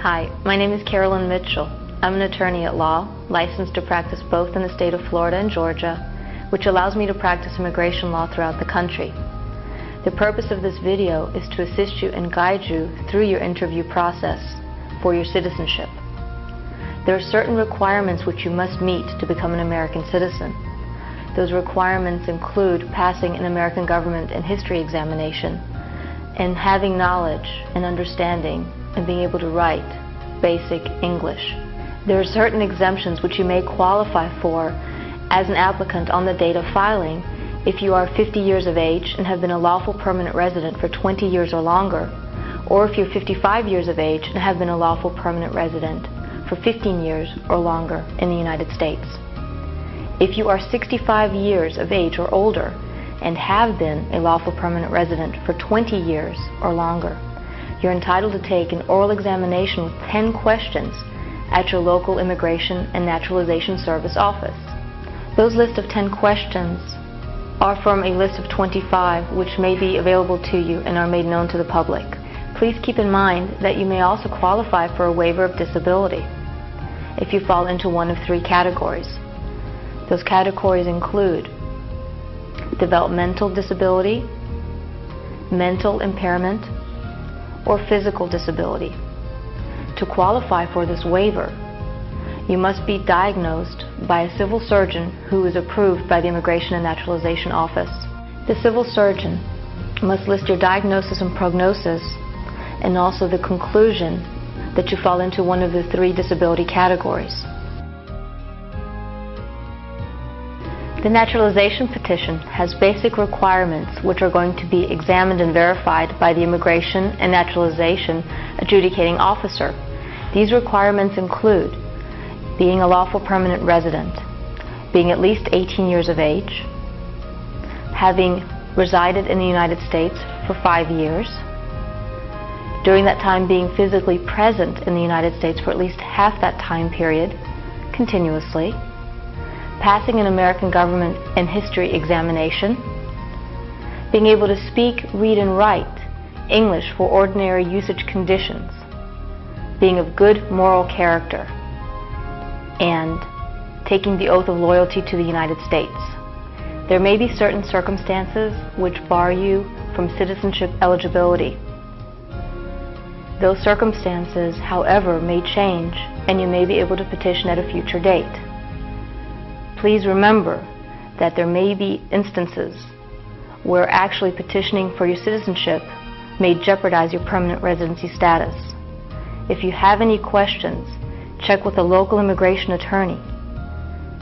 Hi, my name is Carolyn Mitchell. I'm an attorney at law, licensed to practice both in the state of Florida and Georgia, which allows me to practice immigration law throughout the country. The purpose of this video is to assist you and guide you through your interview process for your citizenship. There are certain requirements which you must meet to become an American citizen. Those requirements include passing an American government and history examination and having knowledge and understanding and being able to write basic English. There are certain exemptions which you may qualify for as an applicant on the date of filing if you are 50 years of age and have been a lawful permanent resident for 20 years or longer, or if you're 55 years of age and have been a lawful permanent resident for 15 years or longer in the United States. If you are 65 years of age or older and have been a lawful permanent resident for 20 years or longer, you're entitled to take an oral examination with 10 questions at your local Immigration and Naturalization Service office. Those list of 10 questions are from a list of 25 which may be available to you and are made known to the public. Please keep in mind that you may also qualify for a waiver of disability if you fall into one of three categories. Those categories include developmental disability, mental impairment, or physical disability. To qualify for this waiver, you must be diagnosed by a civil surgeon who is approved by the Immigration and Naturalization Office. The civil surgeon must list your diagnosis and prognosis and also the conclusion that you fall into one of the three disability categories. The naturalization petition has basic requirements which are going to be examined and verified by the Immigration and Naturalization Adjudicating Officer. These requirements include being a lawful permanent resident, being at least 18 years of age, having resided in the United States for 5 years, during that time being physically present in the United States for at least half that time period continuously, passing an American government and history examination, being able to speak, read, and write English for ordinary usage conditions, being of good moral character, and taking the oath of loyalty to the United States. There may be certain circumstances which bar you from citizenship eligibility. Those circumstances, however, may change, and you may be able to petition at a future date. Please remember that there may be instances where actually petitioning for your citizenship may jeopardize your permanent residency status. If you have any questions, check with a local immigration attorney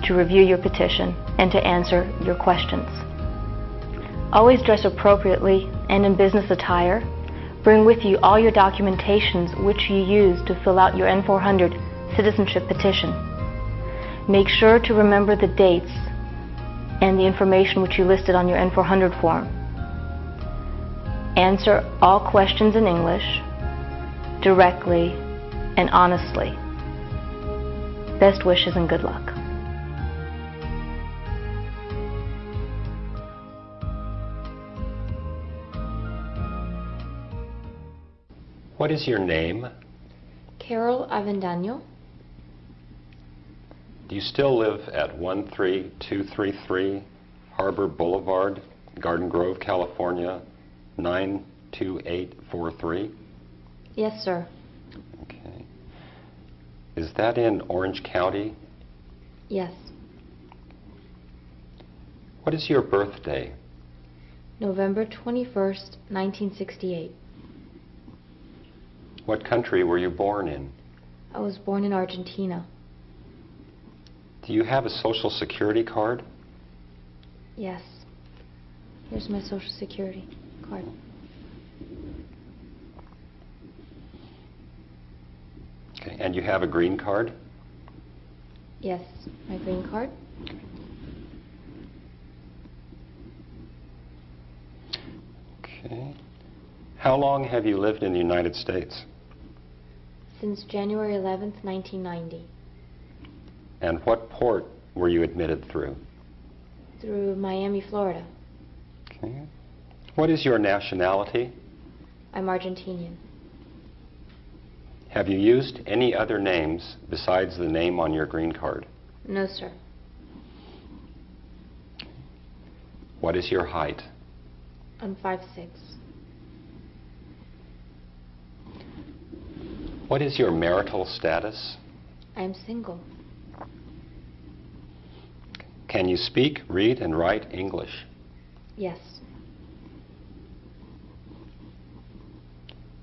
to review your petition and to answer your questions. Always dress appropriately and in business attire. Bring with you all your documentations which you use to fill out your N-400 citizenship petition. Make sure to remember the dates and the information which you listed on your N-400 form. Answer all questions in English, directly and honestly. Best wishes and good luck. What is your name? Carol Avendano. Do you still live at 13233 Harbor Boulevard, Garden Grove, California, 92843? Yes, sir. Okay. Is that in Orange County? Yes. What is your birthday? November 21st, 1968. What country were you born in? I was born in Argentina. Do you have a Social Security card? Yes. Here's my Social Security card. Okay. And you have a green card? Yes, my green card. Okay. How long have you lived in the United States? Since January 11th, 1990. And what port were you admitted through? Through Miami, Florida. Okay. What is your nationality? I'm Argentinian. Have you used any other names besides the name on your green card? No, sir. What is your height? I'm 5'6". What is your marital status? I am single. Can you speak, read, and write English? Yes.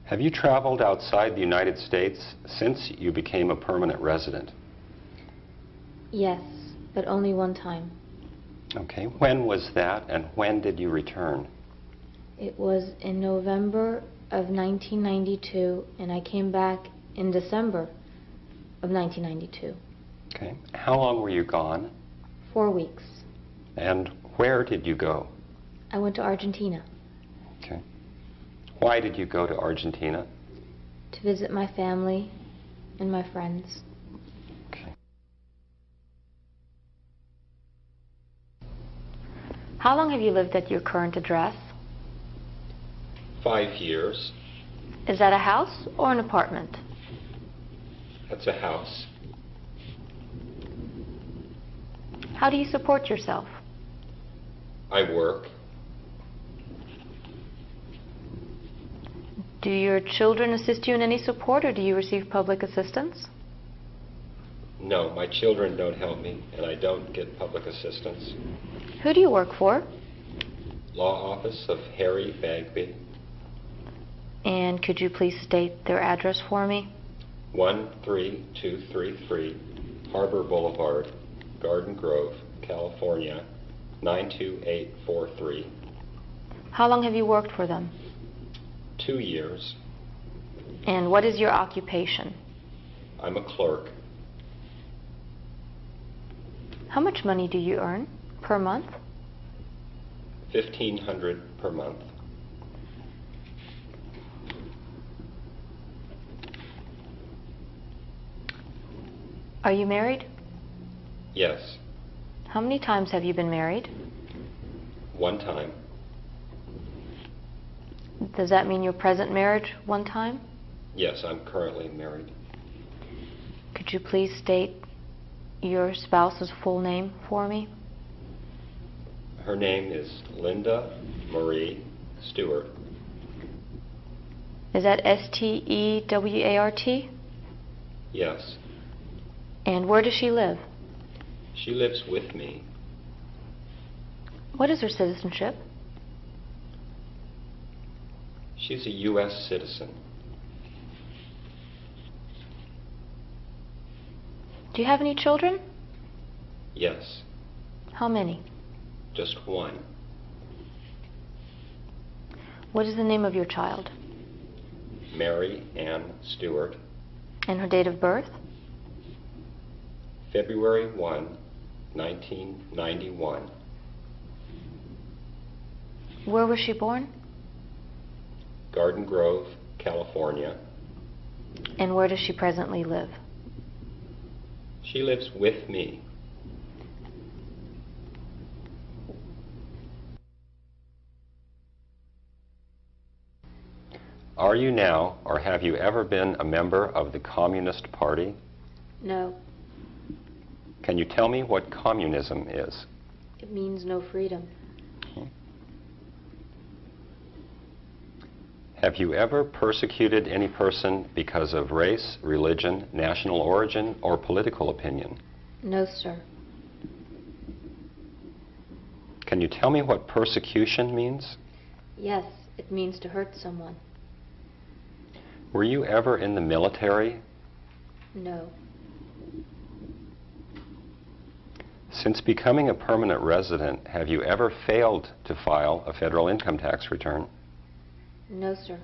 Have you traveled outside the United States since you became a permanent resident? Yes, but only one time. Okay. When was that, and when did you return? It was in November of 1992, and I came back in December of 1992. Okay. How long were you gone? 4 weeks. And where did you go? I went to Argentina Okay. Why did you go to Argentina? to visit my family and my friends. Okay. How long have you lived at your current address? 5 years. Is that a house or an apartment? That's a house. How do you support yourself? I work. Do your children assist you in any support, or do you receive public assistance? No, my children don't help me, and I don't get public assistance. Who do you work for? Law Office of Harry Bagby, And could you please state their address for me? 13233 Harbor Boulevard, Garden Grove, California, 92843. How long have you worked for them? 2 years. And what is your occupation? I'm a clerk. How much money do you earn per month? $1,500 per month. Are you married? Yes. How many times have you been married? 1 time. Does that mean your present marriage one time? Yes, I'm currently married. Could you please state your spouse's full name for me? Her name is Linda Marie Stewart. Is that Stewart? Yes. And where does she live? She lives with me. What is her citizenship? She's a U.S. citizen. Do you have any children? Yes. How many? Just 1. What is the name of your child? Mary Ann Stewart. And her date of birth? February 1, 1991. Where was she born? Garden Grove, California. And where does she presently live? She lives with me. Are you now, or have you ever been a member of the Communist Party? No. Can you tell me what communism is? It means no freedom. Have you ever persecuted any person because of race, religion, national origin, or political opinion? No, sir. Can you tell me what persecution means? Yes, it means to hurt someone. Were you ever in the military? No. Since becoming a permanent resident, have you ever failed to file a federal income tax return? No, sir.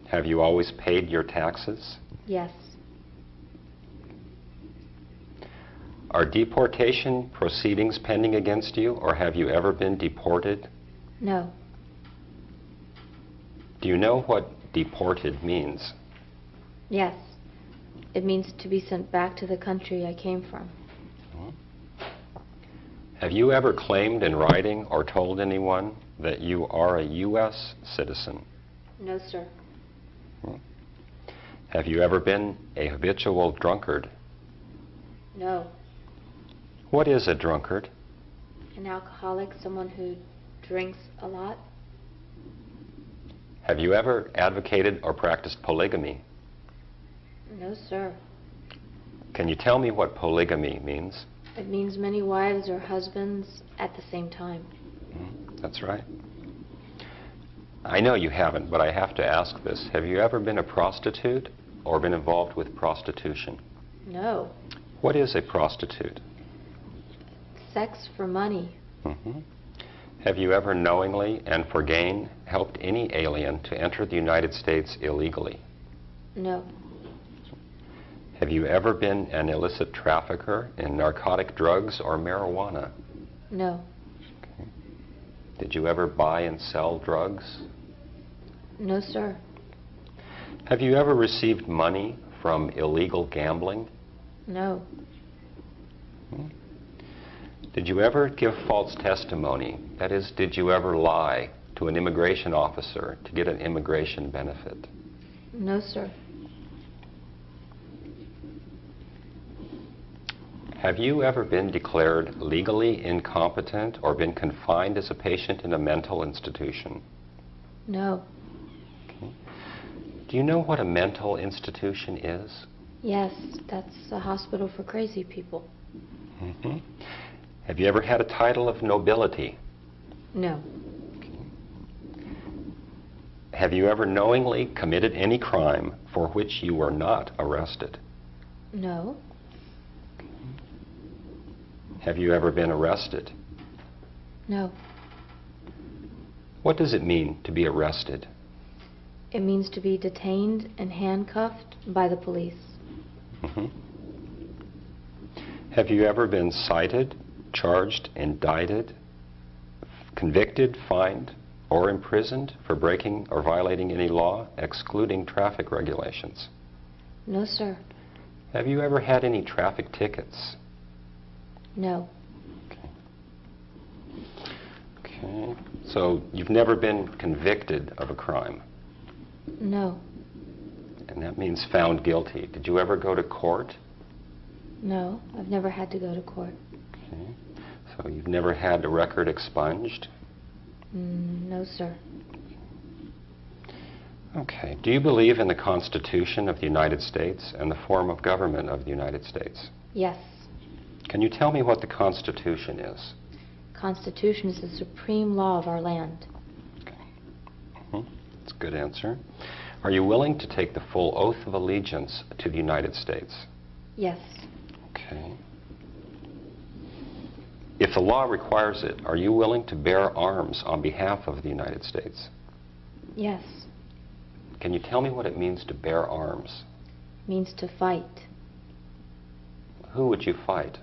Have you always paid your taxes? Yes. Are deportation proceedings pending against you, or have you ever been deported? No. Do you know what deported means? Yes. It means to be sent back to the country I came from. Have you ever claimed in writing or told anyone that you are a U.S. citizen? No, sir. Have you ever been a habitual drunkard? No. What is a drunkard? An alcoholic, someone who drinks a lot? Have you ever advocated or practiced polygamy? No, sir. Can you tell me what polygamy means? It means many wives or husbands at the same time. That's right. I know you haven't, but I have to ask this. Have you ever been a prostitute or been involved with prostitution? No. What is a prostitute? Sex for money. Have you ever knowingly and for gain helped any alien to enter the United States illegally? No. Have you ever been an illicit trafficker in narcotic drugs or marijuana? No. Okay. Did you ever buy and sell drugs? No, sir. Have you ever received money from illegal gambling? No. Did you ever give false testimony? That is, did you ever lie to an immigration officer to get an immigration benefit? No, sir. Have you ever been declared legally incompetent or been confined as a patient in a mental institution? No. Okay. Do you know what a mental institution is? Yes, that's a hospital for crazy people. Have you ever had a title of nobility? No. Have you ever knowingly committed any crime for which you were not arrested? No. Have you ever been arrested? No. What does it mean to be arrested? It means to be detained and handcuffed by the police. Have you ever been cited, charged, indicted, convicted, fined, or imprisoned for breaking or violating any law, excluding traffic regulations? No, sir. Have you ever had any traffic tickets? No. Okay. So you've never been convicted of a crime? No. And that means found guilty. Did you ever go to court? No, I've never had to go to court. Okay. So you've never had a record expunged? No, sir. Okay. Do you believe in the Constitution of the United States and the form of government of the United States? Yes. Can you tell me what the Constitution is? Constitution is the supreme law of our land. Okay. That's a good answer. Are you willing to take the full oath of allegiance to the United States? Yes. Okay. If the law requires it, are you willing to bear arms on behalf of the United States? Yes. Can you tell me what it means to bear arms? It means to fight. Who would you fight?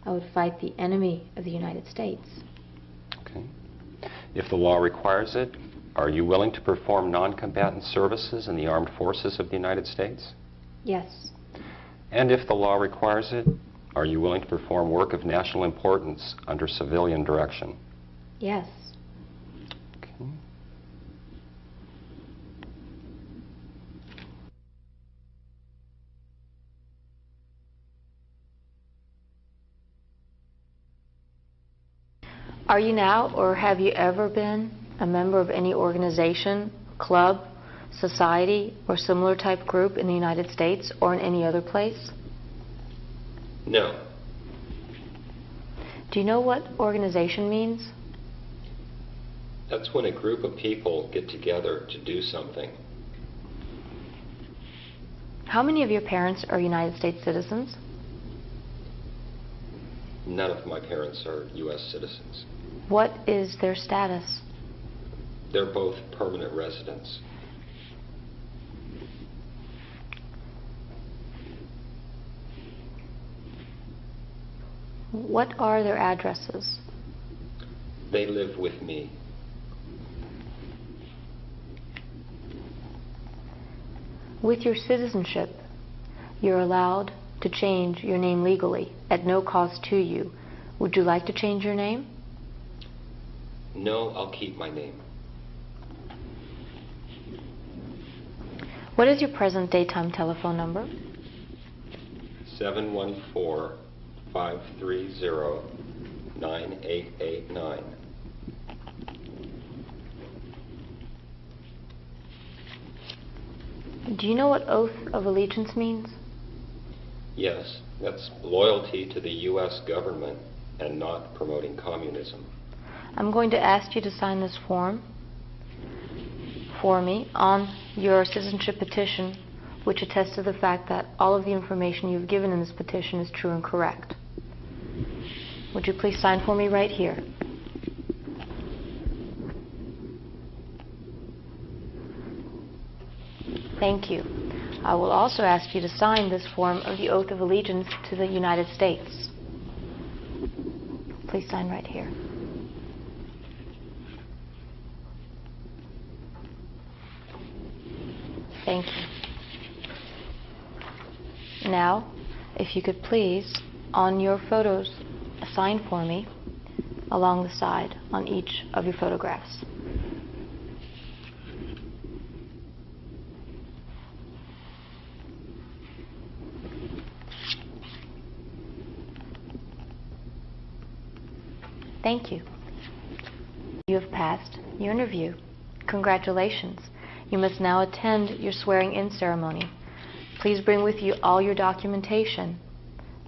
I would fight the enemy of the United States. Okay. If the law requires it, are you willing to perform non-combatant services in the armed forces of the United States? Yes. And if the law requires it, are you willing to perform work of national importance under civilian direction? Yes. Okay. Are you now or have you ever been a member of any organization, club, society, or similar type group in the United States or in any other place? No. Do you know what organization means? That's when a group of people get together to do something. How many of your parents are United States citizens? None of my parents are U.S. citizens. What is their status? They're both permanent residents. What are their addresses? They live with me. With your citizenship, you're allowed to change your name legally at no cost to you. Would you like to change your name? No, I'll keep my name. What is your present daytime telephone number? 714-530-9889. Do you know what oath of allegiance means? Yes, that's loyalty to the U.S. government and not promoting communism. I'm going to ask you to sign this form for me on your citizenship petition, which attests to the fact that all of the information you've given in this petition is true and correct. Would you please sign for me right here? Thank you. I will also ask you to sign this form of the oath of allegiance to the United States. Please sign right here. Thank you. Now, if you could please, on your photos, sign for me along the side on each of your photographs. Thank you. You have passed your interview. Congratulations. You must now attend your swearing-in ceremony. Please bring with you all your documentation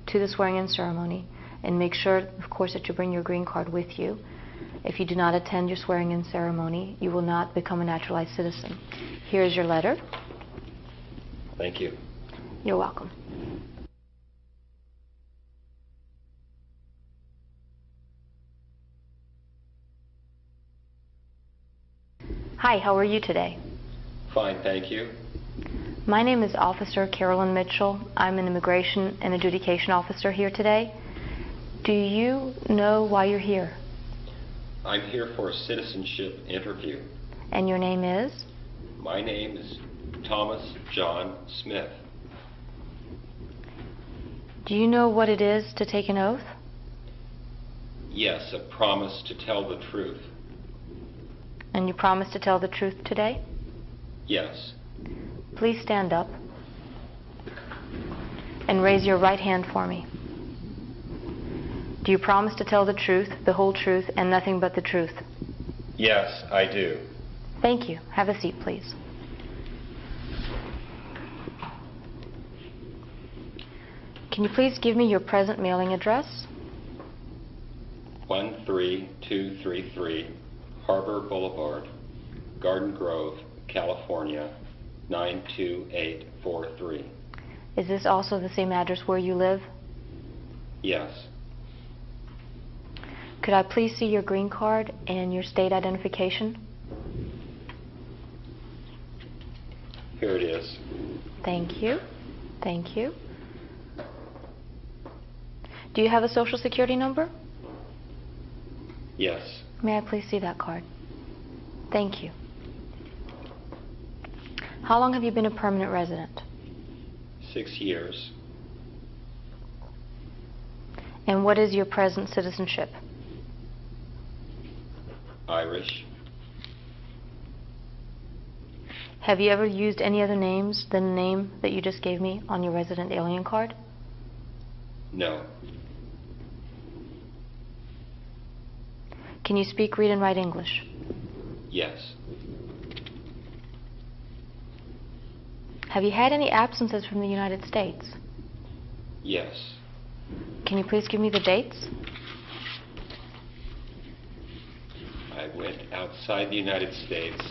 to the swearing-in ceremony, and make sure, of course, that you bring your green card with you. If you do not attend your swearing-in ceremony, you will not become a naturalized citizen. Here is your letter. Thank you. You're welcome. Hi, how are you today? Fine, thank you. My name is Officer Carolyn Mitchell. I'm an Immigration and Adjudication Officer here today. Do you know why you're here? I'm here for a citizenship interview. And your name is? My name is Thomas John Smith. Do you know what it is to take an oath? Yes, a promise to tell the truth. And you promise to tell the truth today? Yes. Please stand up and raise your right hand for me. Do you promise to tell the truth, the whole truth, and nothing but the truth? Yes, I do. Thank you. Have a seat, please. Can you please give me your present mailing address? 13233 Harbor Boulevard, Garden Grove, California, 92843. Is this also the same address where you live? Yes. Could I please see your green card and your state identification? Here it is. Thank you. Thank you. Do you have a Social Security number? Yes. May I please see that card? Thank you. How long have you been a permanent resident? 6 years. And what is your present citizenship? Irish. Have you ever used any other names than the name that you just gave me on your resident alien card? No. Can you speak, read, and write English? Yes. Have you had any absences from the United States? Yes. Can you please give me the dates? I went outside the United States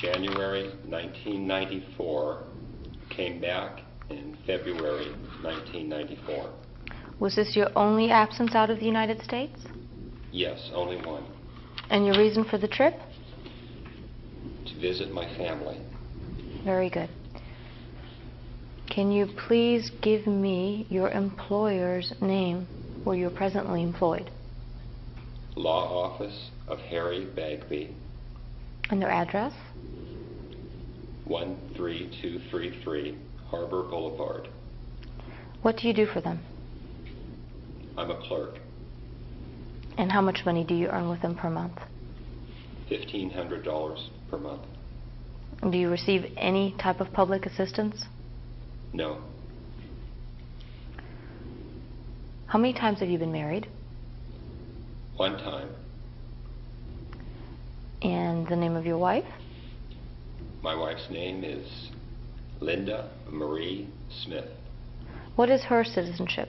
January 1994, came back in February 1994. Was this your only absence out of the United States? Yes, only one. And your reason for the trip? To visit my family. Very good. Can you please give me your employer's name where you're presently employed? Law Office of Harry Bagby. And their address? 13233 Harbor Boulevard. What do you do for them? I'm a clerk. And how much money do you earn with them per month? $1,500 per month. Do you receive any type of public assistance? No. How many times have you been married? One time. And the name of your wife? My wife's name is Linda Marie Smith. What is her citizenship?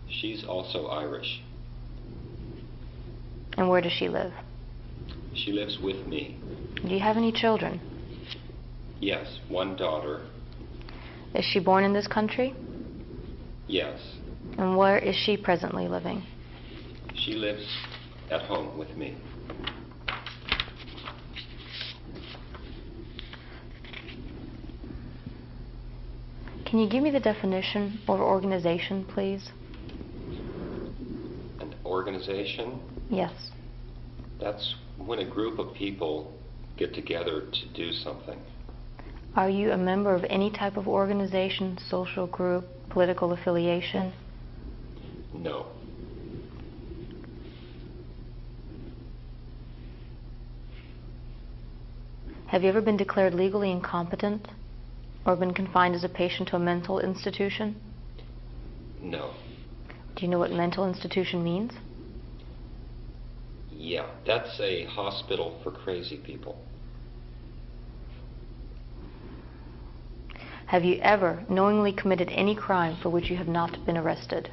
She's also Irish. And where does she live? She lives with me. Do you have any children? Yes, one daughter. Is she born in this country? Yes. And where is she presently living? She lives at home with me. Can you give me the definition of organization, please? An organization? Yes. That's when a group of people get together to do something. Are you a member of any type of organization, social group, political affiliation? No. Have you ever been declared legally incompetent or been confined as a patient to a mental institution? No. Do you know what mental institution means? Yeah, that's a hospital for crazy people. Have you ever knowingly committed any crime for which you have not been arrested?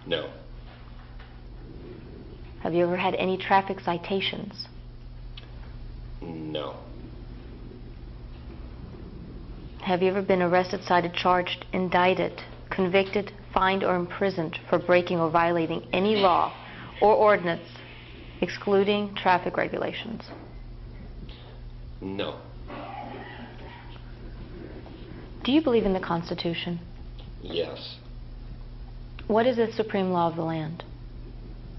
No. Have you ever had any traffic citations? No. Have you ever been arrested, cited, charged, indicted, convicted, fined, or imprisoned for breaking or violating any law or ordinance excluding traffic regulations? No. Do you believe in the Constitution? Yes. What is the supreme law of the land?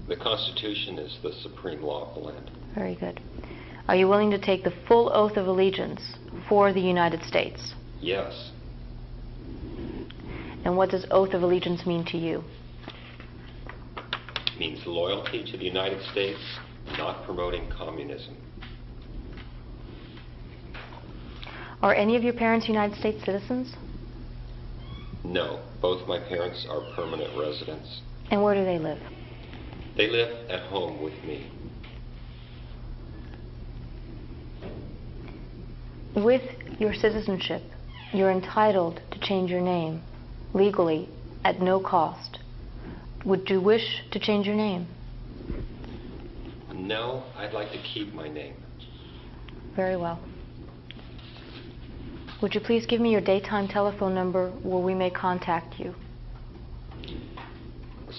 The Constitution is the supreme law of the land. Very good. Are you willing to take the full oath of allegiance for the United States? Yes. And what does oath of allegiance mean to you? It means loyalty to the United States, not promoting communism. Are any of your parents United States citizens? No. Both my parents are permanent residents. And where do they live? They live at home with me. With your citizenship, you're entitled to change your name legally at no cost. Would you wish to change your name? No, I'd like to keep my name. Very well. Would you please give me your daytime telephone number where we may contact you?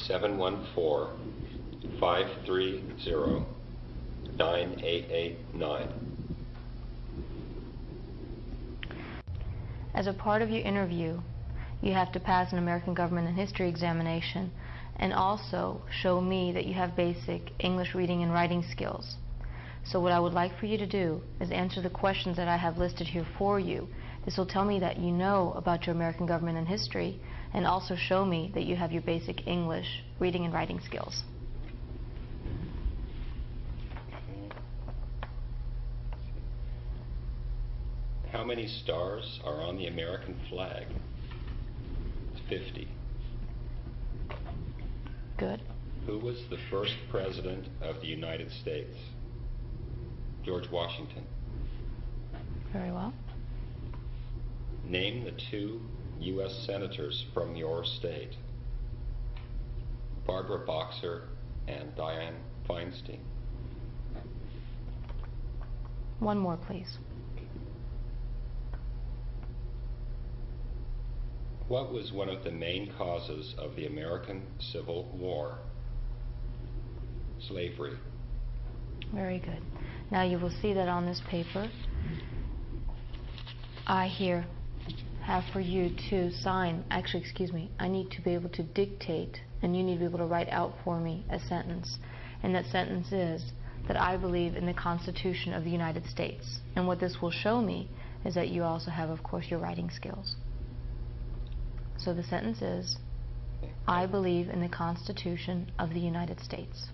714-530-9889. As a part of your interview, you have to pass an American Government and History examination and also show me that you have basic English reading and writing skills. So what I would like for you to do is answer the questions that I have listed here for you. This will tell me that you know about your American Government and History and also show me that you have your basic English reading and writing skills. How many stars are on the American flag? 50. Good. Who was the first president of the United States? George Washington. Very well. Name the 2 U.S. senators from your state. Barbara Boxer and Dianne Feinstein. One more, please. What was one of the main causes of the American Civil War? Slavery. Very good. Now you will see that on this paper, I here have for you to sign, actually, excuse me, I need to be able to dictate, and you need to be able to write out for me a sentence. And that sentence is that I believe in the Constitution of the United States. And what this will show me is that you also have, of course, your writing skills. So the sentence is, I believe in the Constitution of the United States.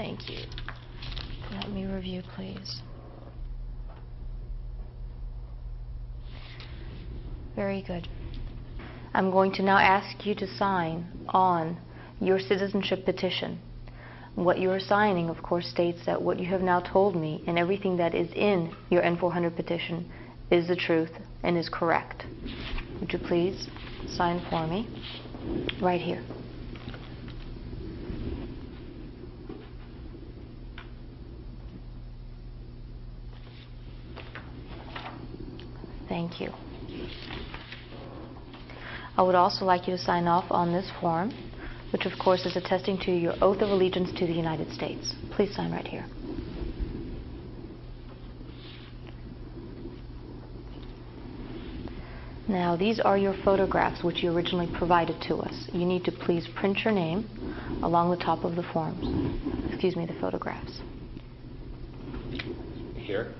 Thank you. Let me review, please. Very good. I'm going to now ask you to sign on your citizenship petition. What you are signing, of course, states that what you have now told me and everything that is in your N-400 petition is the truth and is correct. Would you please sign for me right here? Thank you. I would also like you to sign off on this form, which of course is attesting to your oath of allegiance to the United States. Please sign right here. Now, these are your photographs which you originally provided to us. You need to please print your name along the top of the forms. Excuse me, the photographs. Here?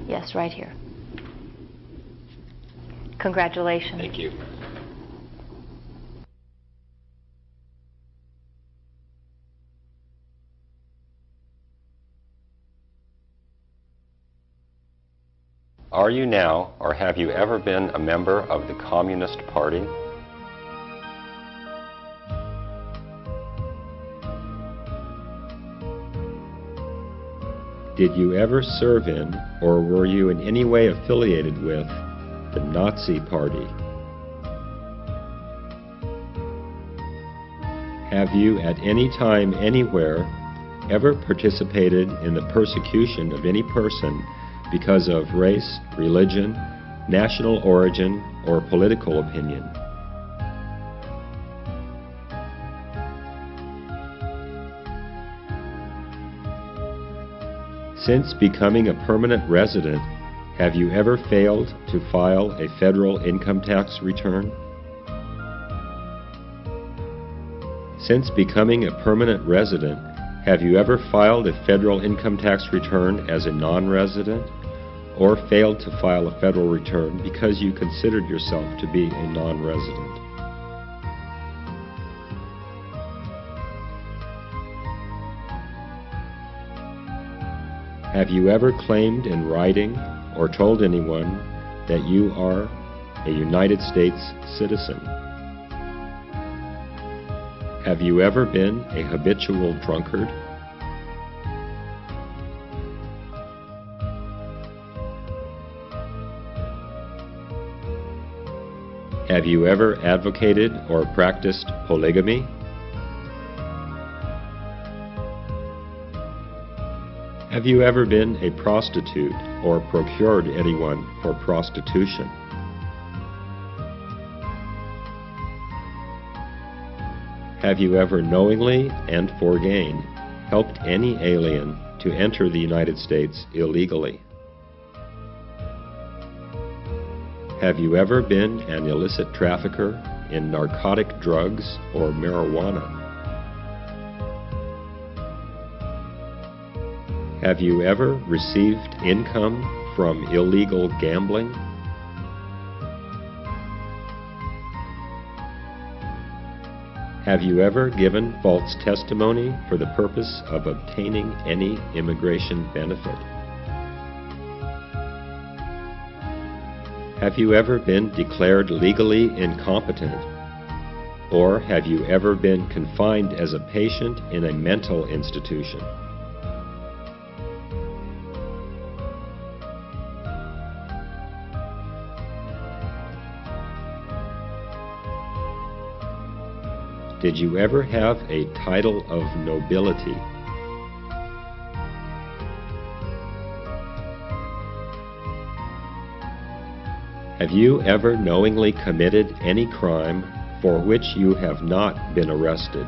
Yes, right here. Congratulations. Thank you. Are you now, or have you ever been, a member of the Communist Party? Did you ever serve in, or were you in any way affiliated with, the Nazi Party? Have you at any time, anywhere, ever participated in the persecution of any person because of race, religion, national origin, or political opinion? Since becoming a permanent resident, have you ever failed to file a federal income tax return? Since becoming a permanent resident, have you ever filed a federal income tax return as a non-resident, or failed to file a federal return because you considered yourself to be a non-resident? Have you ever claimed in writing or told anyone that you are a United States citizen? Have you ever been a habitual drunkard? Have you ever advocated or practiced polygamy? Have you ever been a prostitute or procured anyone for prostitution? Have you ever knowingly and for gain helped any alien to enter the United States illegally? Have you ever been an illicit trafficker in narcotic drugs or marijuana? Have you ever received income from illegal gambling? Have you ever given false testimony for the purpose of obtaining any immigration benefit? Have you ever been declared legally incompetent? Or have you ever been confined as a patient in a mental institution? Did you ever have a title of nobility? Have you ever knowingly committed any crime for which you have not been arrested?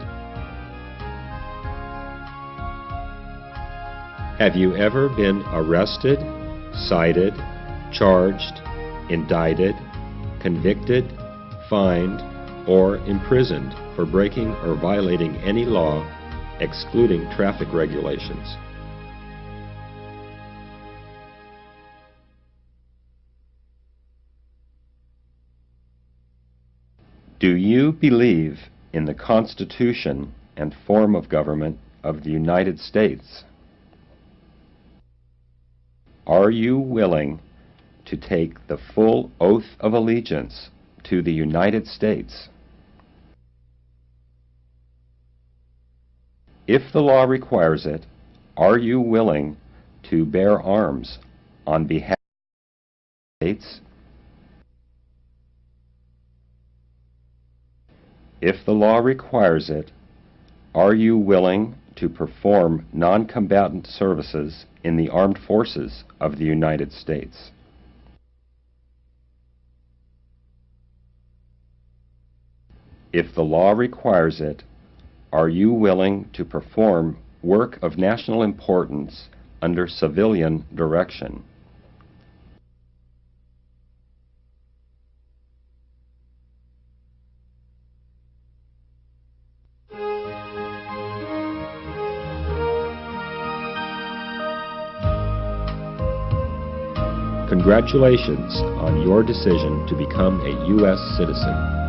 Have you ever been arrested, cited, charged, indicted, convicted, fined, or imprisoned for breaking or violating any law, excluding traffic regulations? Do you believe in the Constitution and form of government of the United States? Are you willing to take the full oath of allegiance to the United States? If the law requires it, are you willing to bear arms on behalf of the United States? If the law requires it, are you willing to perform non-combatant services in the armed forces of the United States? If the law requires it, are you willing to perform work of national importance under civilian direction? Congratulations on your decision to become a U.S. citizen.